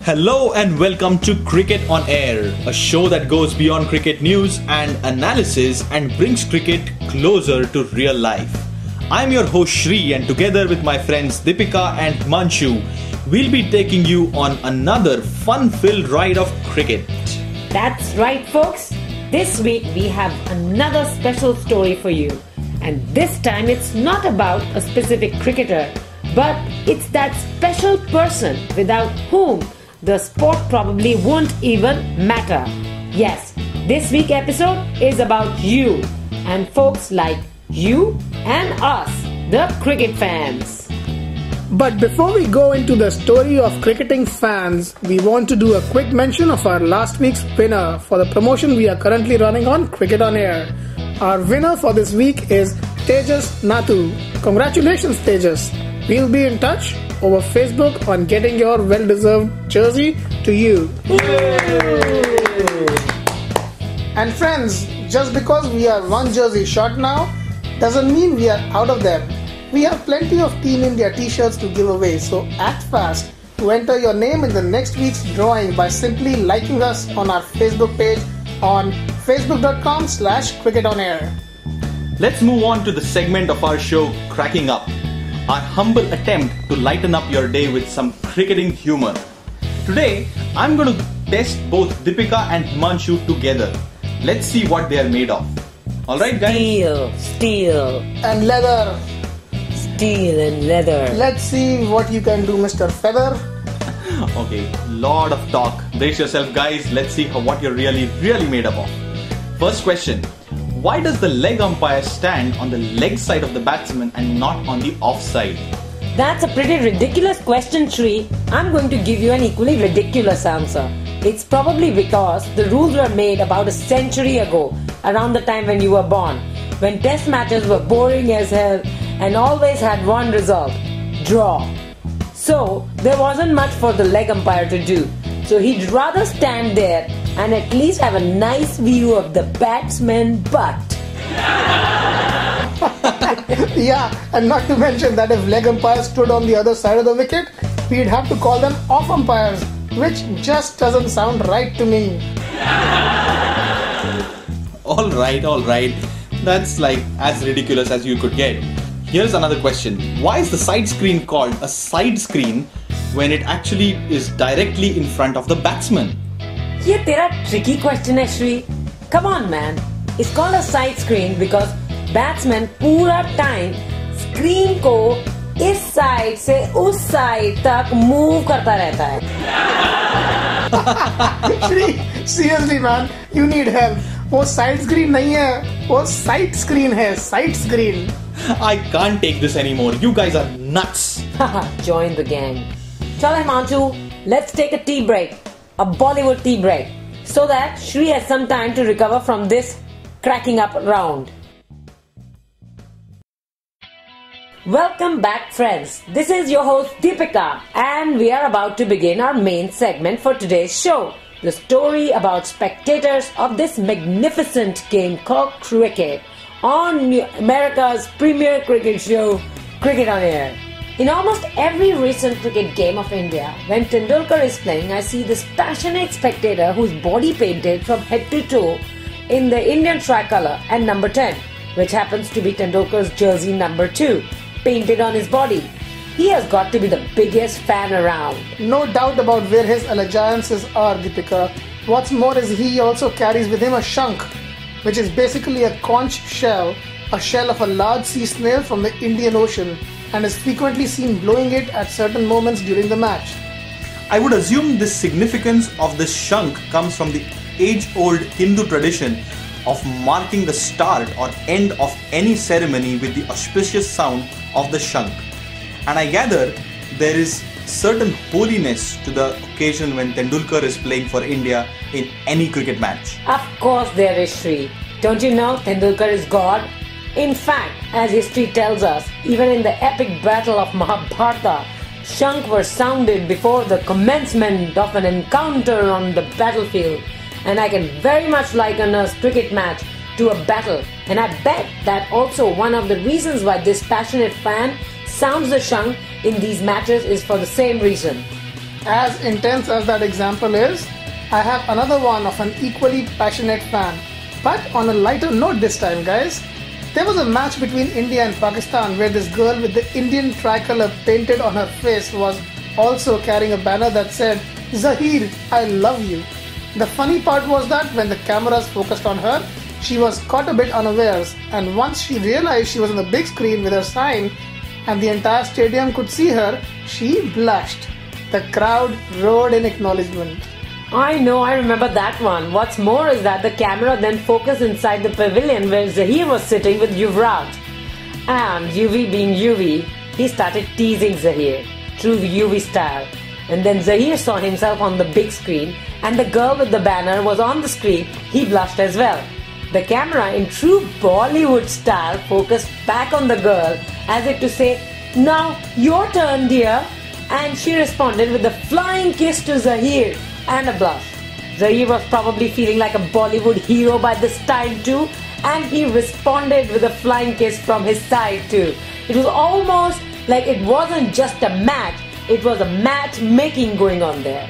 Hello and welcome to Cricket on Air, a show that goes beyond cricket news and analysis and brings cricket closer to real life. I'm your host Shri, and together with my friends Deepika and Himanshu, we'll be taking you on another fun-filled ride of cricket. That's right, folks. This week we have another special story for you. And this time it's not about a specific cricketer, but it's that special person without whom the sport probably won't even matter. Yes, this week's episode is about you and folks like you and us, the cricket fans. But before we go into the story of cricketing fans, we want to do a quick mention of our last week's winner for the promotion we are currently running on Cricket on Air. Our winner for this week is Tejas Nathu. Congratulations, Tejas. We'll be in touch over Facebook on getting your well-deserved jersey to you. Yay! And friends, just because we are one jersey short now, doesn't mean we are out of them. We have plenty of Team India t-shirts to give away, so act fast to enter your name in the next week's drawing by simply liking us on our Facebook page on facebook.com/cricketonair. Let's move on to the segment of our show, Cracking Up, our humble attempt to lighten up your day with some cricketing humor. Today, I'm going to test both Deepika and Himanshu together. Let's see what they are made of. Alright guys? Steel. And leather. Steel and leather. Let's see what you can do, Mr. Feather. Okay, lot of talk. Brace yourself guys, let's see what you're really made up of. First question. Why does the leg umpire stand on the leg side of the batsman and not on the off side? That's a pretty ridiculous question, Shri. I'm going to give you an equally ridiculous answer. It's probably because the rules were made about a century ago, around the time when you were born, when test matches were boring as hell and always had one result: draw. So there wasn't much for the leg umpire to do. So he'd rather stand there and at least have a nice view of the batsman's butt. Yeah, and not to mention that if leg umpires stood on the other side of the wicket, we'd have to call them off umpires, which just doesn't sound right to me. Alright. That's like as ridiculous as you could get. Here's another question. Why is the side screen called a side screen when it actually is directly in front of the batsman? ये तेरा tricky question है, Shri. Come on, man. It's called a side screen because batsman पूरा time screen को इस side से उस side तक move करता रहता है. Shri, seriously man, you need help. वो side screen नहीं है, वो side screen है, side screen. I can't take this anymore. You guys are nuts. Join the gang. Chalo Himanshu, let's take a tea break. A Bollywood tea break. So that Shri has some time to recover from this cracking up round. Welcome back, friends. This is your host Deepika, and we are about to begin our main segment for today's show. The story about spectators of this magnificent game called cricket on America's premier cricket show, Cricket on Air. In almost every recent cricket game of India, when Tendulkar is playing, I see this passionate spectator whose body painted from head to toe in the Indian tricolour and number 10, which happens to be Tendulkar's jersey number 2, painted on his body. He has got to be the biggest fan around. No doubt about where his allegiances are, Deepika. What's more is he also carries with him a shank, which is basically a conch shell, a shell of a large sea snail from the Indian Ocean, and is frequently seen blowing it at certain moments during the match. I would assume the significance of this shank comes from the age-old Hindu tradition of marking the start or end of any ceremony with the auspicious sound of the shank. And I gather there is certain holiness to the occasion when Tendulkar is playing for India in any cricket match. Of course there is, Shri. Don't you know Tendulkar is God? In fact, as history tells us, even in the epic battle of Mahabharata, shank were sounded before the commencement of an encounter on the battlefield. And I can very much liken a cricket match to a battle. And I bet that also one of the reasons why this passionate fan sounds the shank in these matches is for the same reason. as intense as that example is, I have another one of an equally passionate fan. But on a lighter note this time, guys. There was a match between India and Pakistan where this girl with the Indian tricolour painted on her face was also carrying a banner that said, "Zahir, I love you." The funny part was that when the cameras focused on her, she was caught a bit unawares, and once she realized she was on the big screen with her sign and the entire stadium could see her, she blushed. The crowd roared in acknowledgement. I know, I remember that one. What's more is that the camera then focused inside the pavilion where Zahir was sitting with Yuvraj. And UV being UV, he started teasing Zahir through the UV style. And then Zahir saw himself on the big screen and the girl with the banner was on the screen. He blushed as well. The camera in true Bollywood style focused back on the girl as if to say, "Now your turn, dear." And she responded with a flying kiss to Zahir and a blush. Zahir was probably feeling like a Bollywood hero by this time too, and he responded with a flying kiss from his side too. It was almost like it wasn't just a match, it was a matchmaking going on there.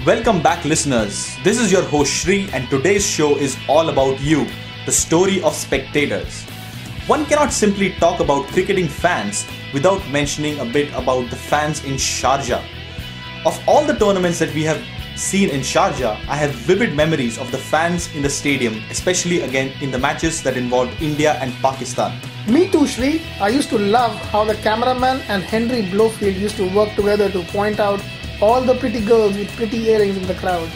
Welcome back, listeners. This is your host Shri, and today's show is all about you, the story of spectators. One cannot simply talk about cricketing fans without mentioning a bit about the fans in Sharjah. Of all the tournaments that we have seen in Sharjah, I have vivid memories of the fans in the stadium, especially again in the matches that involved India and Pakistan. Me too, Shri. I used to love how the cameraman and Henry Blowfield used to work together to point out all the pretty girls with pretty earrings in the crowd.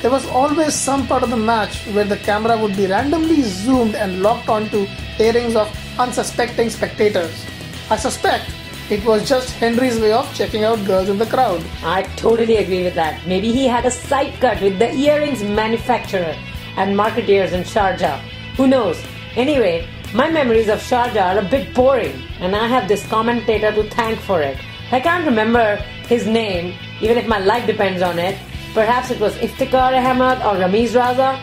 There was always some part of the match where the camera would be randomly zoomed and locked onto earrings of unsuspecting spectators. I suspect it was just Henry's way of checking out girls in the crowd. I totally agree with that. Maybe he had a side cut with the earrings manufacturer and marketeers in Sharjah. Who knows? Anyway, my memories of Sharjah are a bit boring, and I have this commentator to thank for it. I can't remember his name, even if my life depends on it. Perhaps it was Iftikhar Ahmed or Ramiz Raza.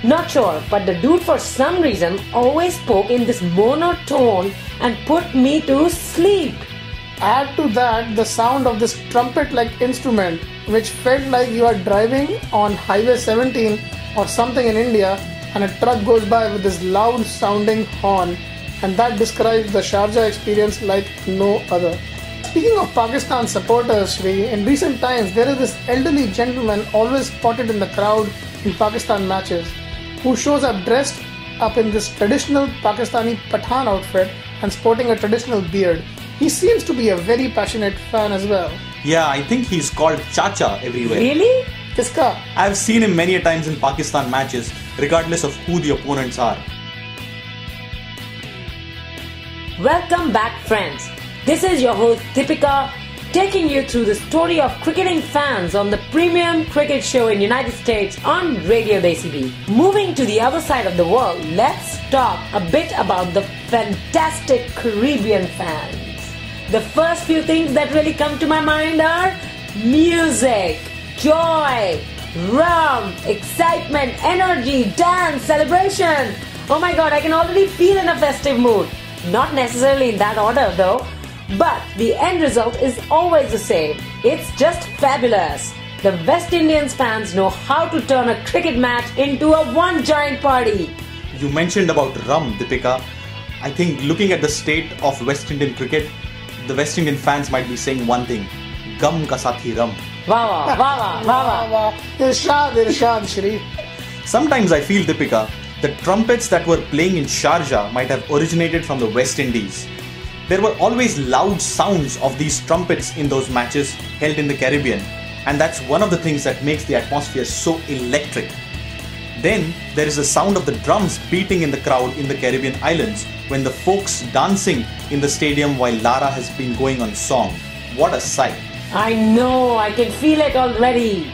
Not sure, but the dude for some reason always spoke in this monotone and put me to sleep. Add to that the sound of this trumpet-like instrument, which felt like you are driving on Highway 17 or something in India and a truck goes by with this loud-sounding horn, and that describes the Sharjah experience like no other. Speaking of Pakistan supporters, Shri, in recent times there is this elderly gentleman always spotted in the crowd in Pakistan matches, who shows up dressed up in this traditional Pakistani Pathan outfit and sporting a traditional beard. He seems to be a very passionate fan as well. Yeah, I think he's called Chacha everywhere. Really? Kiska? I've seen him many a times in Pakistan matches, regardless of who the opponents are. Welcome back, friends. This is your host Deepika, taking you through the story of cricketing fans on the premium cricket show in United States on Radio Desi B. Moving to the other side of the world, let's talk a bit about the fantastic Caribbean fans. The first few things that really come to my mind are music, joy, rum, excitement, energy, dance, celebration. Oh my god, I can already feel in a festive mood. Not necessarily in that order though. But the end result is always the same. It's just fabulous. The West Indians fans know how to turn a cricket match into a one giant party. You mentioned about rum, Deepika. I think looking at the state of West Indian cricket, the West Indian fans might be saying one thing: Gum ka sathi rum. Wow, wow, wow. Irshad, Shri. Sometimes I feel, Deepika, the trumpets that were playing in Sharjah might have originated from the West Indies. There were always loud sounds of these trumpets in those matches held in the Caribbean, and that's one of the things that makes the atmosphere so electric. Then there is the sound of the drums beating in the crowd in the Caribbean islands when the folks dancing in the stadium while Lara has been going on song. What a sight. I know, I can feel it already.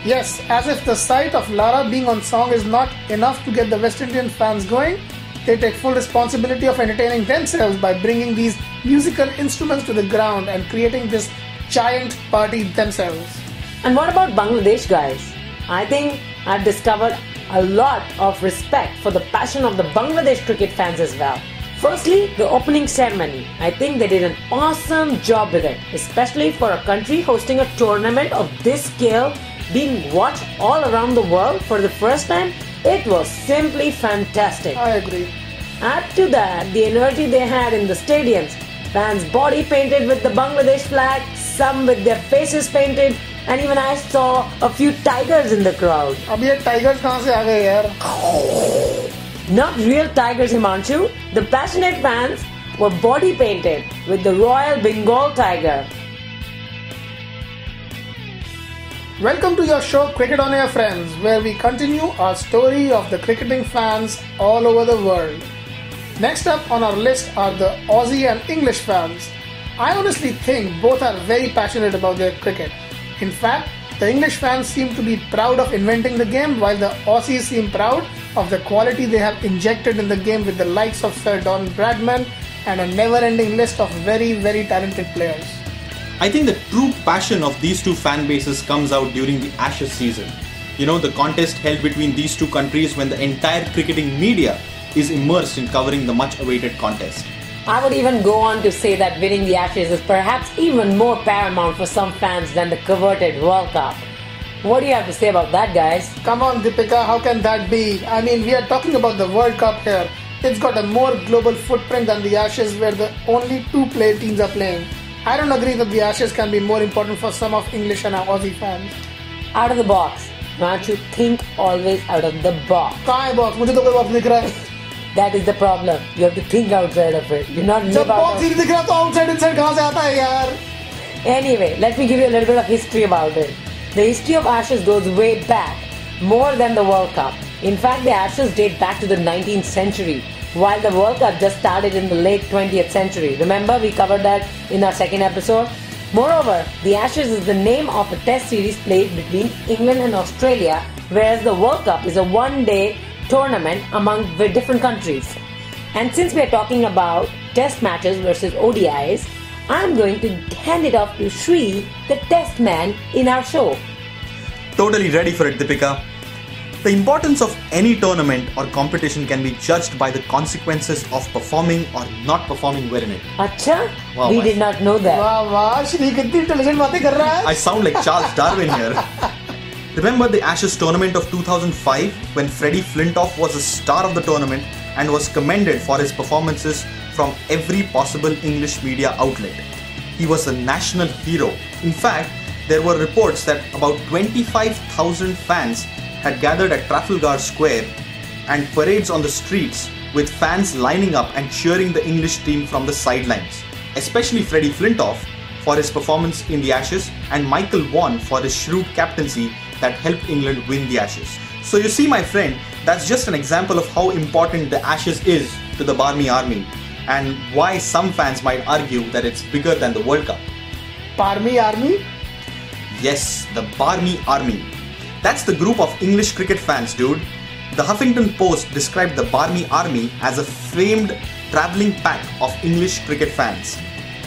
Yes, as if the sight of Lara being on song is not enough to get the West Indian fans going, they take full responsibility of entertaining themselves by bringing these musical instruments to the ground and creating this giant party themselves. And what about Bangladesh, guys? I think I've discovered a lot of respect for the passion of the Bangladesh cricket fans as well. Firstly, the opening ceremony. I think they did an awesome job with it, especially for a country hosting a tournament of this scale, being watched all around the world for the first time. It was simply fantastic. I agree. Add to that the energy they had in the stadiums. Fans body painted with the Bangladesh flag, some with their faces painted, and even I saw a few tigers in the crowd. अब ये tigers कहाँ से आ गए यार? Not real tigers, Himanshu. The passionate fans were body painted with the Royal Bengal tiger. Welcome to your show Cricket on Air, friends, where we continue our story of the cricketing fans all over the world. Next up on our list are the Aussie and English fans. I honestly think both are very passionate about their cricket. In fact, the English fans seem to be proud of inventing the game, while the Aussies seem proud of the quality they have injected in the game with the likes of Sir Don Bradman and a never-ending list of very, very talented players. I think the true passion of these two fan bases comes out during the Ashes season. You know, the contest held between these two countries when the entire cricketing media is immersed in covering the much-awaited contest. I would even go on to say that winning the Ashes is perhaps even more paramount for some fans than the coveted World Cup. What do you have to say about that, guys? Come on, Deepika, how can that be? I mean, we are talking about the World Cup here. It's got a more global footprint than the Ashes, where the only two play teams are playing. I don't agree that the Ashes can be more important for some of English and Aussie fans. Out of the box. Don't you think always out of the box? कहाँ है box? मुझे तो कोई box दिख रहा है. That is the problem. You have to think outside of it. You're not live जब out box he of नहीं दिख रहा तो outside inside कहाँ से आता है यार? Anyway, let me give you a little bit of history about it. The history of Ashes goes way back, more than the World Cup. In fact, the Ashes date back to the 19th century, while the World Cup just started in the late 20th century. Remember, we covered that in our second episode? Moreover, the Ashes is the name of a test series played between England and Australia, whereas the World Cup is a one-day tournament among different countries. And since we are talking about test matches versus ODIs, I'm going to hand it off to Shri, the test man in our show. Totally ready for it, Deepika. The importance of any tournament or competition can be judged by the consequences of performing or not performing well in it. Acha? Wow, We did not know that. वाह वाह, श्री कितनी intelligent बातें कर रहा है. I sound like Charles Darwin here. Remember the Ashes tournament of 2005 when Freddie Flintoff was the star of the tournament and was commended for his performances from every possible English media outlet. He was a national hero. In fact, there were reports that about 25,000 fans had gathered at Trafalgar Square and parades on the streets with fans lining up and cheering the English team from the sidelines, especially Freddie Flintoff for his performance in the Ashes and Michael Vaughan for his shrewd captaincy that helped England win the Ashes. So you see, my friend, that's just an example of how important the Ashes is to the Barmy Army and why some fans might argue that it's bigger than the World Cup. Barmy Army? Yes, the Barmy Army. That's the group of English cricket fans, dude. The Huffington Post described the Barmy Army as a famed travelling pack of English cricket fans.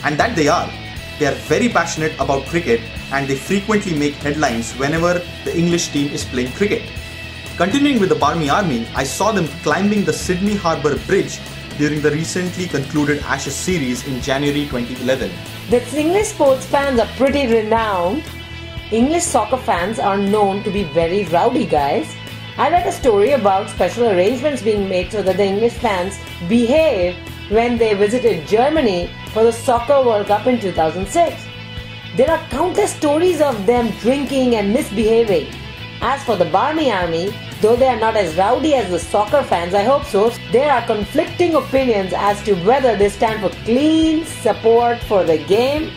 And that they are. They are very passionate about cricket and they frequently make headlines whenever the English team is playing cricket. Continuing with the Barmy Army, I saw them climbing the Sydney Harbour Bridge during the recently concluded Ashes series in January 2011. The English sports fans are pretty renowned. English soccer fans are known to be very rowdy, guys. I read a story about special arrangements being made so that the English fans behave when they visited Germany for the Soccer World Cup in 2006. There are countless stories of them drinking and misbehaving. As for the Barmy Army, though they are not as rowdy as the soccer fans, I hope so, there are conflicting opinions as to whether they stand for clean support for the game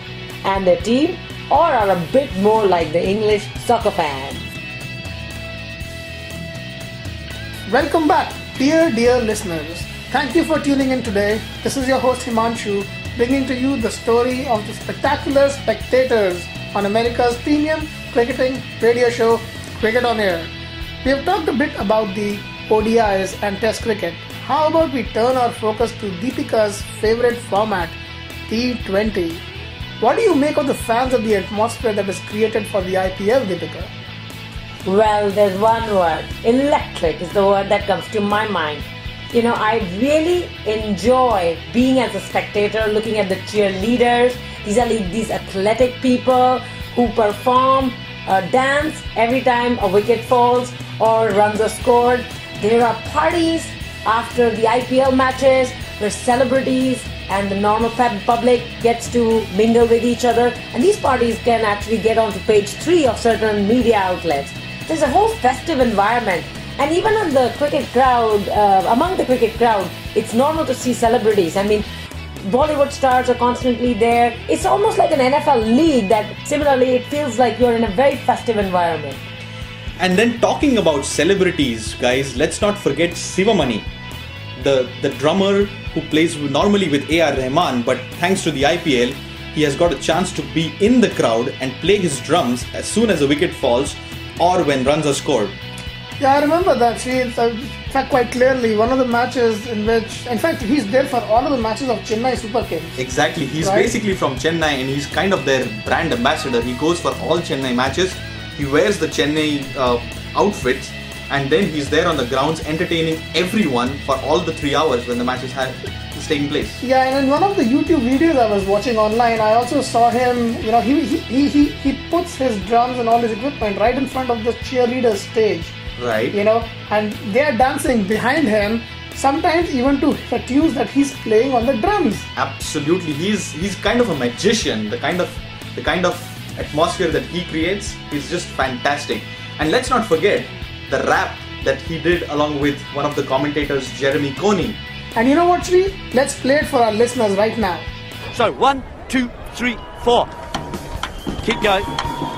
and their team or are a bit more like the English soccer fans. Welcome back, dear listeners. Thank you for tuning in today. This is your host Himanshu, bringing to you the story of the spectacular spectators on America's premium cricketing radio show, Cricket on Air. We have talked a bit about the ODIs and Test cricket. How about we turn our focus to Deepika's favorite format, T20? What do you make of the fans of the atmosphere that is created for the IPL, Deepika? Well, there's one word. Electric is the word that comes to my mind. I really enjoy being as a spectator, looking at the cheerleaders. These are these athletic people who perform dance every time a wicket falls or runs are scored. There are parties after the IPL matches where celebrities and the normal public gets to mingle with each other, and these parties can actually get onto page 3 of certain media outlets. There's a whole festive environment, and even on the cricket crowd, among the cricket crowd, it's normal to see celebrities. I mean, Bollywood stars are constantly there. It's almost like an NFL league that similarly it feels like you're in a very festive environment. And then talking about celebrities, guys, let's not forget Sivamani, the drummer who plays normally with A.R. Rahman, but thanks to the IPL, he has got a chance to be in the crowd and play his drums as soon as a wicket falls or when runs are scored. Yeah, I remember that. In fact, quite clearly, one of the matches in which, in fact, he's there for all of the matches of Chennai Super Kings. Exactly. He's basically from Chennai and he's kind of their brand ambassador. He goes for all Chennai matches. He wears the Chennai outfits and then he's there on the grounds entertaining everyone for all the 3 hours when the match is taking place. Yeah, and in one of the YouTube videos I was watching online, I also saw him, he puts his drums and all his equipment right in front of the cheerleader stage. Right. And they are dancing behind him, sometimes even to the tunes that he's playing on the drums. Absolutely. He's kind of a magician. The kind of atmosphere that he creates is just fantastic. And let's not forget the rap that he did along with one of the commentators, Jeremy Coney. And you know what, Sri? Let's play it for our listeners right now. So 1, 2, 3, 4. Keep going.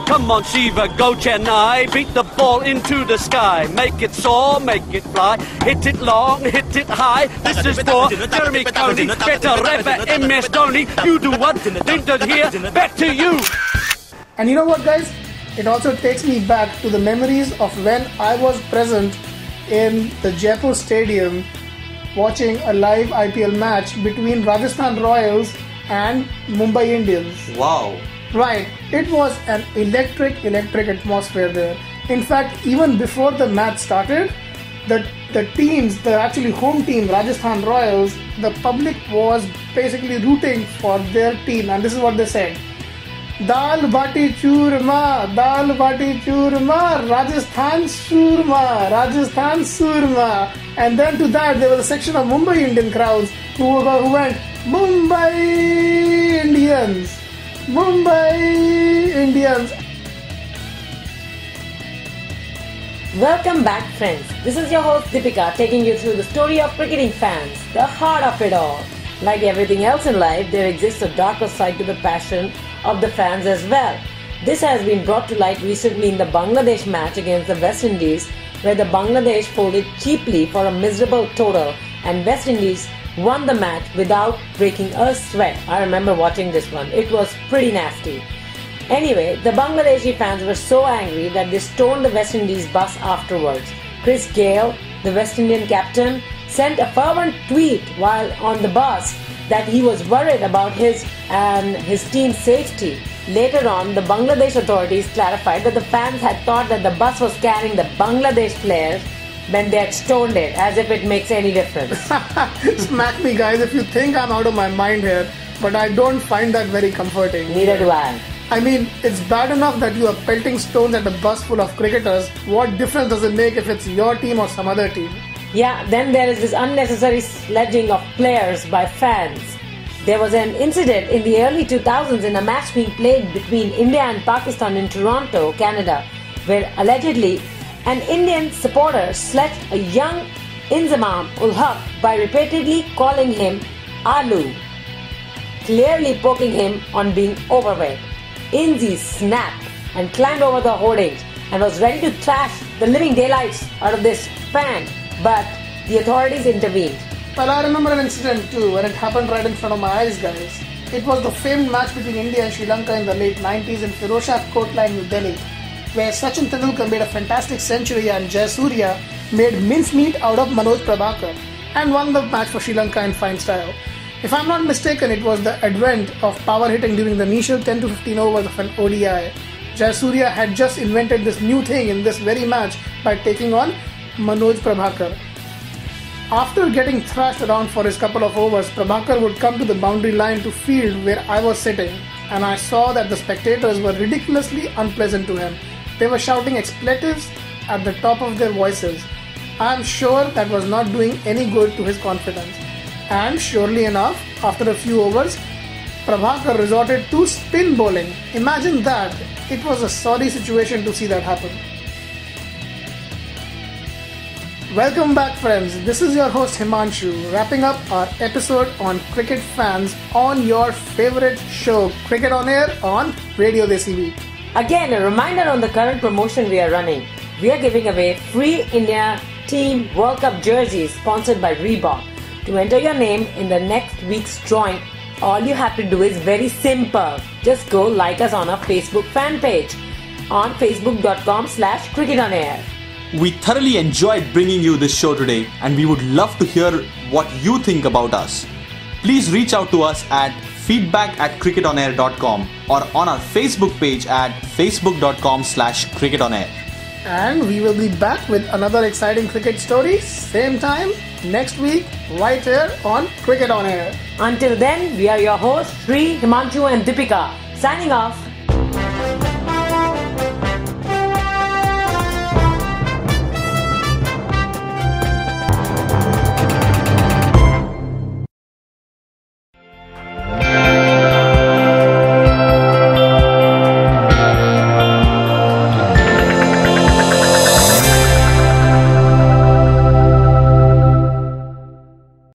Come on, Shiva, go Chennai. Beat the ball into the sky. Make it soar, make it fly. Hit it long, hit it high. This is for Jeremy Coney. Better ever MS Dhoni. You do what? Think that here. Back to you. And you know what, guys? It also takes me back to the memories of when I was present in the Jaipur Stadium watching a live IPL match between Rajasthan Royals and Mumbai Indians. Wow. Right. It was an electric atmosphere there. In fact, even before the match started, the teams, the actually home team, Rajasthan Royals, the public was basically rooting for their team. And this is what they said. Dal bati churma, Rajasthan surma. And then to that there was a section of Mumbai Indian crowds who went, Mumbai Indians. Welcome back, friends. This is your host Deepika taking you through the story of cricketing fans, the heart of it all. Like everything else in life, there exists a darker side to the passion of the fans as well. This has been brought to light recently in the Bangladesh match against the West Indies, where the Bangladesh folded cheaply for a miserable total and West Indies won the match without breaking a sweat. I remember watching this one. It was pretty nasty. Anyway, the Bangladeshi fans were so angry that they stoned the West Indies bus afterwards. Chris Gale, the West Indian captain, sent a fervent tweet while on the bus that he was worried about his and his team's safety. Later on, the Bangladesh authorities clarified that the fans had thought that the bus was carrying the Bangladesh players when they had stoned it, as if it makes any difference. Smack me, guys, if you think I'm out of my mind here, but I don't find that very comforting. Neither do I. I mean, it's bad enough that you are pelting stones at a bus full of cricketers. What difference does it make if it's your team or some other team? Yeah, then there is this unnecessary sledging of players by fans. There was an incident in the early 2000s in a match being played between India and Pakistan in Toronto, Canada, where allegedly an Indian supporter sledged a young Inzamam ul Haq by repeatedly calling him Alu, clearly poking him on being overweight. Inzi snapped and climbed over the hoardings and was ready to thrash the living daylights out of this fan, but the authorities intervened. Well, I remember an incident too, when it happened right in front of my eyes, guys. It was the famed match between India and Sri Lanka in the late 90s in Firozshah Court Line, New Delhi, where Sachin Tendulkar made a fantastic century and Jayasuriya made mincemeat out of Manoj Prabhakar and won the match for Sri Lanka in fine style. If I'm not mistaken, it was the advent of power hitting during the initial 10 to 15 overs of an ODI. Jayasuriya had just invented this new thing in this very match by taking on Manoj Prabhakar. After getting thrashed around for his couple of overs, Prabhakar would come to the boundary line to field where I was sitting, and I saw that the spectators were ridiculously unpleasant to him. They were shouting expletives at the top of their voices. I am sure that was not doing any good to his confidence. And surely enough, after a few overs, Prabhakar resorted to spin bowling. Imagine that. It was a sorry situation to see that happen. Welcome back, friends. This is your host Himanshu, wrapping up our episode on cricket fans on your favorite show, Cricket on Air on Radio Desi Beat. Again, a reminder on the current promotion we are running. We are giving away free India Team World Cup jerseys sponsored by Reebok. To enter your name in the next week's drawing, all you have to do is very simple. Just go like us on our Facebook fan page on facebook.com/cricketonair. We thoroughly enjoyed bringing you this show today, and we would love to hear what you think about us. Please reach out to us at feedback@cricketonair.com or on our Facebook page at facebook.com/cricketonair. And we will be back with another exciting cricket story, same time, next week, right here on Cricket on Air. Until then, we are your hosts, Sri, Himanshu and Deepika, signing off.